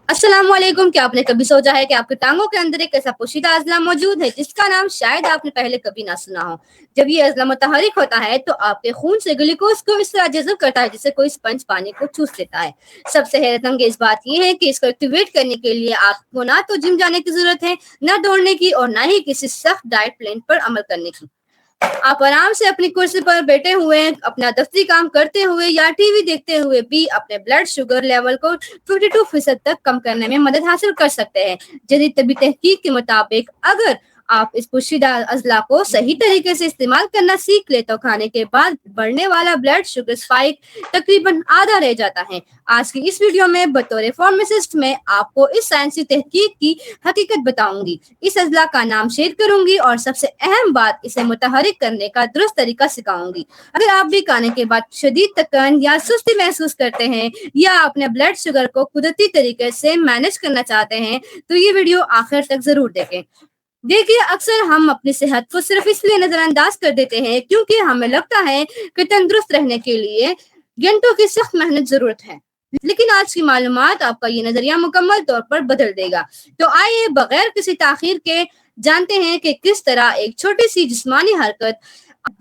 अस्सलाम वालेकुम। क्या आपने कभी सोचा है कि आपकी टांगों के अंदर एक ऐसा पोशीदा अज़ला मौजूद है जिसका नाम शायद आपने पहले कभी ना सुना हो। जब ये अज़ला मुतहरिक होता है तो आपके खून से ग्लूकोज को इस तरह जज़ब करता है जिससे कोई स्पंज पानी को चूस लेता है। सबसे हैरत अंगेज बात यह है कि इसको एक्टिवेट करने के लिए आपको ना तो जिम जाने की जरूरत है, ना दौड़ने की और ना ही किसी सख्त डाइट प्लान पर अमल करने की। आप आराम से अपनी कुर्सी पर बैठे हुए अपना दफ्तरी काम करते हुए या टीवी देखते हुए भी अपने ब्लड शुगर लेवल को 52% तक कम करने में मदद हासिल कर सकते हैं। जदीद तबी तहकीक के मुताबिक अगर आप इस पोशीदा अजला को सही तरीके से इस्तेमाल करना सीख ले तो खाने के बाद बढ़ने वाला ब्लड शुगर स्पाइक तकरीबन आधा रह जाता है। आज की इस वीडियो में बतौर फार्मासिस्ट में आपको इस साइंसी तहकीक की हकीकत बताऊंगी, इस अजला का नाम शेयर करूंगी और सबसे अहम बात, इसे मुतहरिक करने का दुरुस्त तरीका सिखाऊंगी। अगर आप भी खाने के बाद शदीद थकान या सुस्ती महसूस करते हैं या अपने ब्लड शुगर को कुदरती तरीके से मैनेज करना चाहते हैं तो ये वीडियो आखिर तक जरूर देखें। देखिए, अक्सर हम अपनी सेहत को सिर्फ इसलिए नजरअंदाज कर देते हैं क्योंकि हमें लगता है कि तंदुरुस्त रहने के लिए घंटों की सख्त मेहनत जरूरत है, लेकिन आज की मालूमात आपका ये नजरिया मुकम्मल तौर पर बदल देगा। तो आइए बगैर किसी ताखीर के जानते हैं कि किस तरह एक छोटी सी जिस्मानी हरकत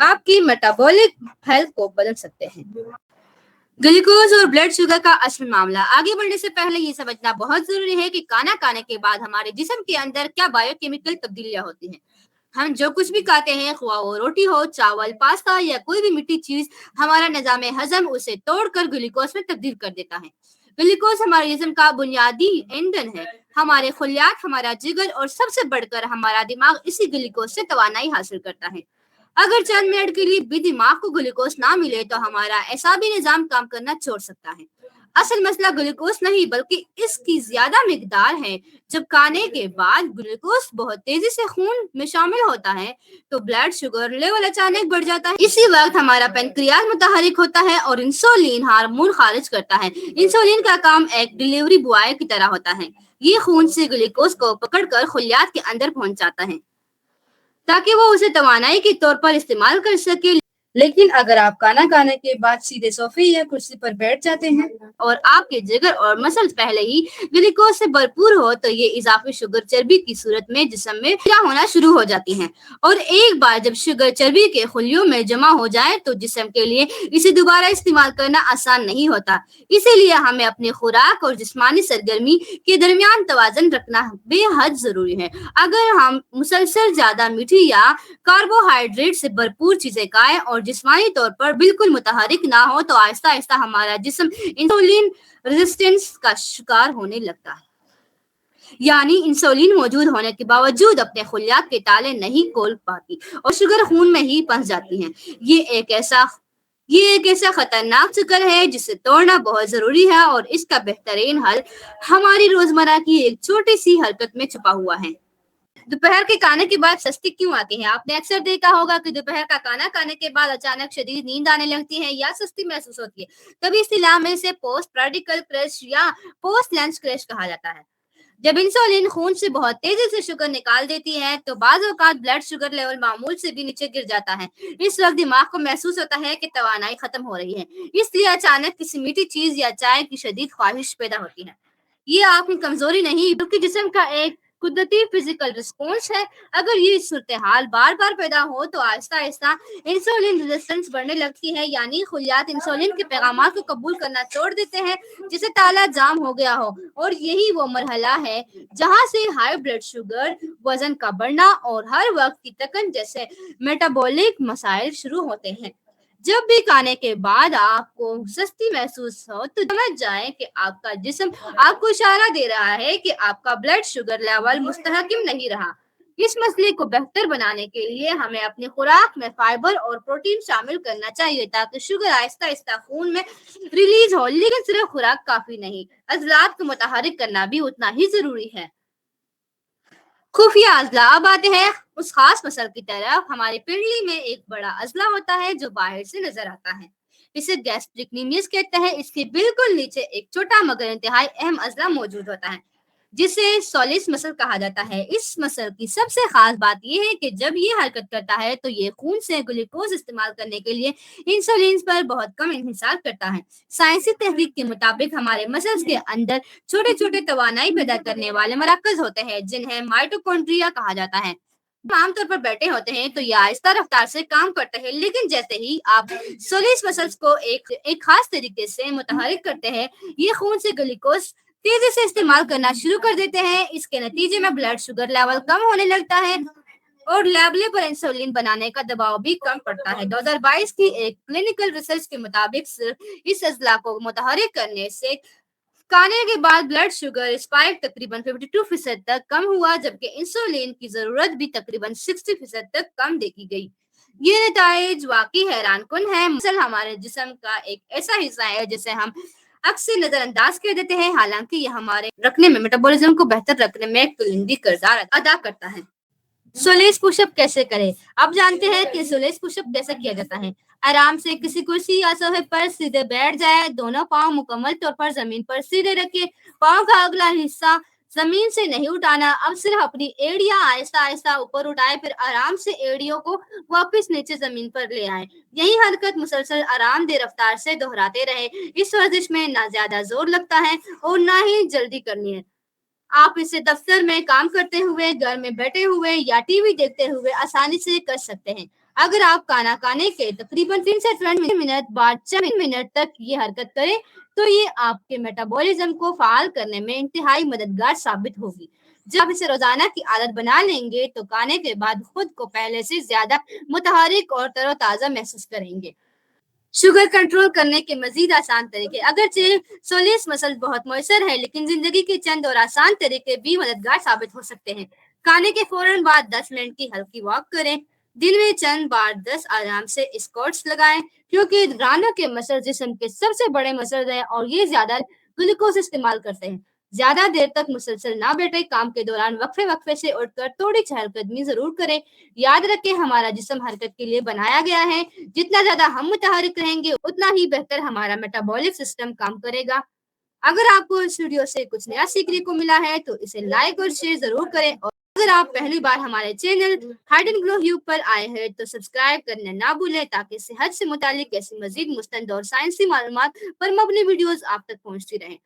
आपकी मेटाबॉलिक हेल्थ को बदल सकते हैं। ग्लूकोज और ब्लड शुगर का असल मामला। आगे बढ़ने से पहले ये समझना बहुत जरूरी है कि खाना खाने के बाद हमारे जिस्म के अंदर क्या बायोकेमिकल तब्दीलियां होती हैं। हम जो कुछ भी खाते हैं, खुआ वो रोटी हो, चावल, पास्ता या कोई भी मीठी चीज, हमारा निजाम हजम उसे तोड़कर ग्लूकोज में तब्दील कर देता है। ग्लूकोज हमारे जिस्म का बुनियादी ईंधन है। हमारे खुलियात, हमारा जिगर और सबसे बढ़कर हमारा दिमाग इसी ग्लूकोज से तवानाई हासिल करता है। अगर चंद मिनट के लिए भी दिमाग को ग्लूकोज ना मिले तो हमारा एसाबी निजाम काम करना छोड़ सकता है। असल मसला ग्लूकोज नहीं बल्कि इसकी ज्यादा मिकदार है। जब खाने के बाद ग्लूकोज बहुत तेजी से खून में शामिल होता है तो ब्लड शुगर लेवल अचानक बढ़ जाता है। इसी वक्त हमारा पेनक्रियाज मुतहरिक होता है और इंसुलिन हार्मोन खारिज करता है। इंसुलिन का काम एक डिलीवरी बॉय की तरह होता है। ये खून से ग्लूकोज को पकड़कर खुलियात के अंदर पहुंचाता है ताकि वो उसे तवानाई के तौर पर इस्तेमाल कर सके। लेकिन अगर आप खाना खाने के बाद सीधे सोफे या कुर्सी पर बैठ जाते हैं और आपके जिगर और मसल्स पहले ही ग्लूकोज से भरपूर हो तो ये इजाफी शुगर चर्बी की सूरत में जिस्म में जमा होना शुरू हो जाती है और एक बार जब शुगर चर्बी के खुलियों में जमा हो जाए तो जिस्म के लिए इसे दोबारा इस्तेमाल करना आसान नहीं होता। इसीलिए हमें अपनी खुराक और जिस्मानी सरगर्मी के दरमियान तवाज़ुन रखना बेहद जरूरी है। अगर हम मुसलसल ज्यादा मीठी या कार्बोहाइड्रेट से भरपूर चीजें खाएं और जिस्मानी तौर पर बिल्कुल मुतहरिक ना हो तो आहिस्ता आहिस्ता हमारा जिस्म इंसुलिन रेजिस्टेंस का शिकार होने लगता है, यानी इंसुलिन मौजूद होने के बावजूद अपने खुलियात के ताले नहीं खोल पाती और शुगर खून में ही फंस जाती है। ये एक ऐसा खतरनाक चक्कर है जिसे तोड़ना बहुत जरूरी है और इसका बेहतरीन हल हमारी रोजमर्रा की एक छोटी सी हरकत में छुपा हुआ है। दोपहर के खाने के बाद सुस्ती क्यों आती है? आपने अक्सर देखा होगा कि दोपहर का खाना खाने के बाद अचानक शदीद नींद आने लगती है या सुस्ती महसूस होती है। कभी इस्तिलाह में इसे पोस्ट प्रार्टिकल क्रैश या पोस्ट लंच क्रैश कहा जाता है। जब इंसुलिन खून से बहुत तेजी से शुगर निकाल देती है तो बाज़ औक़ात ब्लड शुगर लेवल मामूल से भी नीचे गिर जाता है। इस वक्त दिमाग को महसूस होता है कि तवानाई खत्म हो रही है, इसलिए अचानक किसी मीठी चीज या चाय की शदीद ख्वाहिश पैदा होती है। ये आपकी कमजोरी नहीं बल्कि जिस्म का एक कुदरती फिजिकल रिस्पॉन्स है। अगर ये सूरत-ए-हाल बार-बार पैदा हो तो आहिस्ता-आहिस्ता इंसुलिन रेजिस्टेंस बढ़ने लगती है, यानी खुलियात इंसुलिन के पैगामात को कबूल करना छोड़ देते हैं जैसे ताला जाम हो गया हो। और यही वो मरहला है जहां से हाई ब्लड शुगर, वजन का बढ़ना और हर वक्त की थकन जैसे मेटाबॉलिक मसाइल शुरू होते हैं। जब भी खाने के बाद आपको सुस्ती महसूस हो तो समझ जाएं कि आपका जिस्म आपको इशारा दे रहा है कि आपका ब्लड शुगर लेवल मुस्तहकम नहीं रहा। इस मसले को बेहतर बनाने के लिए हमें अपनी खुराक में फाइबर और प्रोटीन शामिल करना चाहिए ताकि शुगर आहिस्ता आहिस्ता खून में रिलीज हो। लेकिन सिर्फ खुराक काफी नहीं, अज़लात को मुतहरिक करना भी उतना ही जरूरी है। खुफिया अज़ला। अब आते हैं उस खास मसल की तरफ। हमारी पिंडली में एक बड़ा अज़ला होता है जो बाहर से नजर आता है। इसे गैस्ट्रिक नीमियस कहते हैं। इसके बिल्कुल नीचे एक छोटा मगर इंतहाई अहम अज़ला मौजूद होता है جسے سولس مسل کہا جاتا ہے۔ اس مسل کی سب سے خاص بات یہ ہے کہ جب یہ حرکت کرتا ہے تو یہ خون سے گلوکوز استعمال کرنے کے لیے انسولین پر بہت کم انحصار کرتا ہے۔ سائنسی تحقیق کے مطابق ہمارے مسلز کے اندر چھوٹے چھوٹے توانائی پیدا کرنے والے مراکز ہوتے ہیں جنہیں مائٹوکونڈریا کہا جاتا ہے۔ عام طور پر بیٹھے ہوتے ہیں تو یہ آہستہ رفتار سے کام کرتے ہیں، لیکن جیسے ہی آپ سولیس مسلز کو ایک خاص طریقے سے متحرک کرتے ہیں، یہ خون سے گلوکوز تیزی سے استعمال کرنا شروع کر دیتے ہیں۔ اس کے نتیجے میں بلڈ شوگر لیول کم ہونے لگتا ہے اور لیبلے پر انسولین بنانے کا دباؤ بھی کم پڑتا ہے۔ 2022 کی ایک کلینکل ریسرچ کے مطابق صرف اس اضلاع کو متحرک کرنے سے کھانے کے بعد بلڈ شوگر اسپائک تقریباً 52% تک کم ہوا، جبکہ انسولین کی ضرورت بھی تقریباً 60% تک کم دیکھی گئی۔ یہ نتائج واقعی حیران کن ہے۔ مسل ہمارے جسم کا ایک ایسا حصہ ہے جسے ہم اکثر نظر انداز کر دیتے ہیں، حالانکہ یہ ہمارے رکھنے میں میٹابولزم کو بہتر رکھنے میں کلیدی کردار ادا کرتا ہے۔ سولیس پش اپ کیسے کریں؟ اب جانتے ہیں کہ سولیس پش اپ کیسے کیا جاتا ہے۔ آرام سے کسی کرسی یا صوفے پر سیدھے بیٹھ جائیں، دونوں پاؤں مکمل طور پر زمین پر سیدھے رکھیں، پاؤں کا اگلا حصہ زمین سے نہیں اٹھانا، اب صرف اپنی ایڑیاں آہستہ آہستہ اوپر اٹھائیں، پھر آرام سے ایڑیوں کو واپس نیچے زمین پر لے آئیں۔ یہی حرکت مسلسل آرام دہ رفتار سے دہراتے رہیں۔ اس ورزش میں نہ زیادہ زور لگتا ہے اور نہ ہی جلدی کرنی ہے۔ آپ اسے دفتر میں کام کرتے ہوئے، گھر میں بیٹھے ہوئے یا ٹی وی دیکھتے ہوئے آسانی سے کر سکتے ہیں۔ اگر آپ کھانا کھانے کے تقریباً 3 سے 20 منٹ بعد 4 منٹ تک یہ حرکت کریں تو یہ آپ کے میٹابولزم کو فعال کرنے میں انتہائی مددگار ثابت ہوگی۔ جب آپ اسے روزانہ کی عادت بنا لیں گے تو کھانے کے بعد خود کو پہلے سے زیادہ متحرک اور تر و تازہ محسوس کریں گے۔ شوگر کنٹرول کرنے کے مزید آسان طریقے۔ اگرچہ سولیس مسل بہت مؤثر ہے، لیکن زندگی کے چند اور آسان طریقے بھی مددگار ثابت ہو سکتے ہیں۔ کھانے کے فوراً بعد 10 منٹ کی ہلکی واک کریں۔ دن میں چند بار 10 آرام سے اسکواٹس لگائیں، کیونکہ رانوں کے مسل جسم کے سب سے بڑے مسل ہیں اور یہ زیادہ گلوکوز استعمال کرتے ہیں۔ زیادہ دیر تک مسلسل نہ بیٹھے، کام کے دوران وقفے سے اٹھ کر تھوڑی چہل قدمی ضرور کریں۔ یاد رکھیں ہمارا جسم حرکت کے لیے بنایا گیا ہے، جتنا زیادہ ہم متحرک رہیں گے اتنا ہی بہتر ہمارا میٹابولک سسٹم کام کرے گا۔ اگر آپ کو اس ویڈیو سے کچھ نیا سیکھنے کو ملا ہے تو اسے لائک اور شیئر ضرور کریں، اور اگر آپ پہلی بار ہمارے چینل ہائیڈ اینڈ گلو ہیوب پر آئے ہیں تو سبسکرائب کرنا نہ بھولیں تاکہ صحت سے متعلق ایسی مزید مستند اور سائنسی معلومات پر مبنی ویڈیوز آپ تک پہنچتی رہیں۔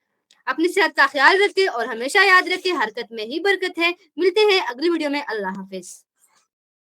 اپنی صحت کا خیال رکھیں اور ہمیشہ یاد رکھیں حرکت میں ہی برکت ہے۔ ملتے ہیں اگلی ویڈیو میں۔ اللہ حافظ۔